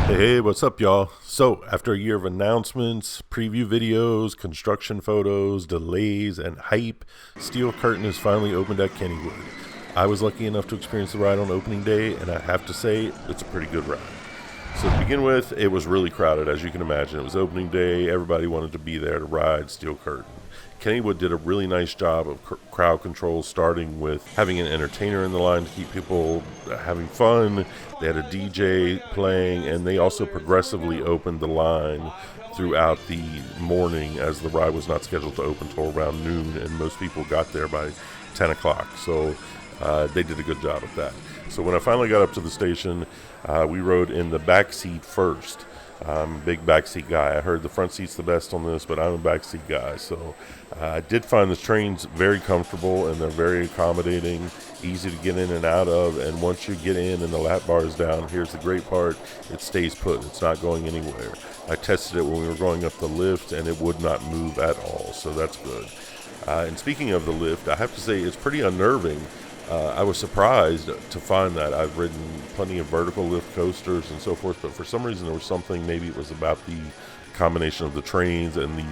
Hey, what's up, y'all? So, after a year of announcements, preview videos, construction photos, delays, and hype, Steel Curtain is finally opened at Kennywood. I was lucky enough to experience the ride on opening day, and I have to say, it's a pretty good ride. So, to begin with, it was really crowded, as you can imagine. It was opening day, everybody wanted to be there to ride Steel Curtain. Kennywood did a really nice job of crowd control, starting with having an entertainer in the line to keep people having fun. They had a DJ playing, and they also progressively opened the line throughout the morning, as the ride was not scheduled to open until around noon, and most people got there by 10 o'clock. So they did a good job at that. So when I finally got up to the station, we rode in the back seat first. I'm a big backseat guy. I heard the front seat's the best on this, but I'm a backseat guy. So I did find the trains very comfortable, and they're very accommodating, easy to get in and out of. And once you get in and the lap bar is down, here's the great part, it stays put. It's not going anywhere. I tested it when we were going up the lift, and it would not move at all, so that's good. And speaking of the lift, I have to say it's pretty unnerving. I was surprised to find that. I've ridden plenty of vertical lift coasters and so forth, but for some reason there was something, maybe it was about the combination of the trains and the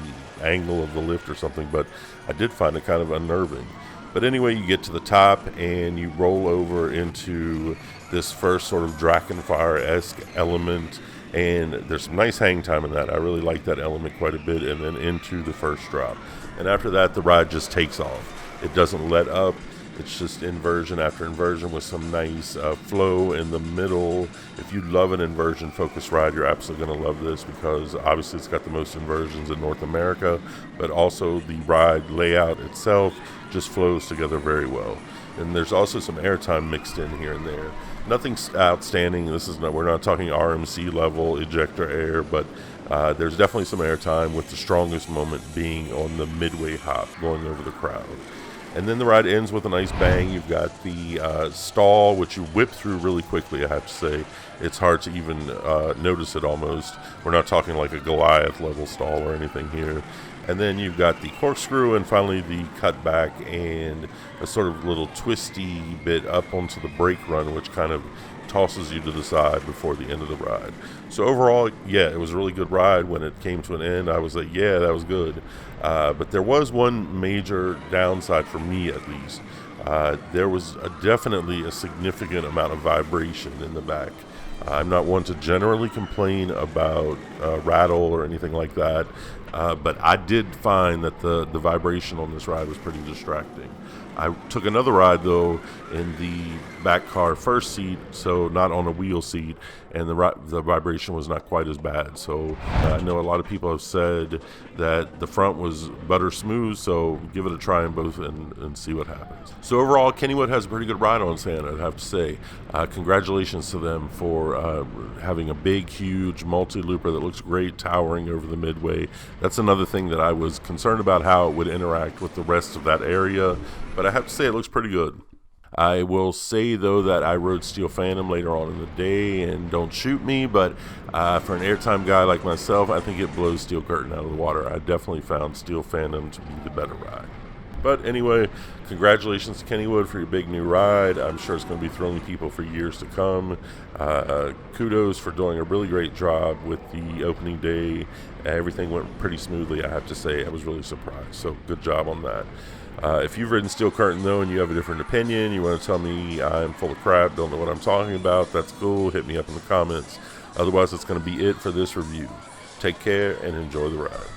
angle of the lift or something, but I did find it kind of unnerving. But anyway, you get to the top and you roll over into this first sort of Drakenfire-esque element, and there's some nice hang time in that. I really like that element quite a bit, and then into the first drop. And after that, the ride just takes off. It doesn't let up. It's just inversion after inversion with some nice flow in the middle. If you love an inversion focused ride, you're absolutely going to love this, because obviously it's got the most inversions in North America, but also the ride layout itself just flows together very well. And there's also some airtime mixed in here and there. Nothing's outstanding. We're not talking RMC level ejector air, but there's definitely some airtime, with the strongest moment being on the midway hop going over the crowd. And then the ride ends with a nice bang. You've got the stall, which you whip through really quickly, I have to say. It's hard to even notice it almost. We're not talking like a Goliath level stall or anything here. And then you've got the corkscrew, and finally the cutback, and a sort of little twisty bit up onto the brake run, which kind of tosses you to the side before the end of the ride. So overall, yeah, it was a really good ride. When it came to an end, I was like, yeah, that was good. But there was one major downside for me, at least. There was definitely a significant amount of vibration in the back. I'm not one to generally complain about rattle or anything like that, but I did find that the vibration on this ride was pretty distracting. I took another ride, though, in the back car first seat, so not on a wheel seat, and the vibration was not quite as bad. So I know a lot of people have said that the front was butter smooth, so give it a try in both and see what happens. So overall, Kennywood has a pretty good ride on Santa, I'd have to say. Congratulations to them for having a big, huge multi-looper that looks great, towering over the midway. That's another thing that I was concerned about, how it would interact with the rest of that area, but I have to say it looks pretty good. I will say, though, that I rode Steel Phantom later on in the day, and don't shoot me, but for an airtime guy like myself, I think it blows Steel Curtain out of the water. I definitely found Steel Phantom to be the better ride. But anyway, congratulations to Kennywood for your big new ride. I'm sure it's going to be thrilling people for years to come. Kudos for doing a really great job with the opening day. Everything went pretty smoothly, I have to say. I was really surprised, so good job on that. If you've ridden Steel Curtain, though, and you have a different opinion, you want to tell me I'm full of crap, don't know what I'm talking about, that's cool. Hit me up in the comments. Otherwise, that's going to be it for this review. Take care and enjoy the ride.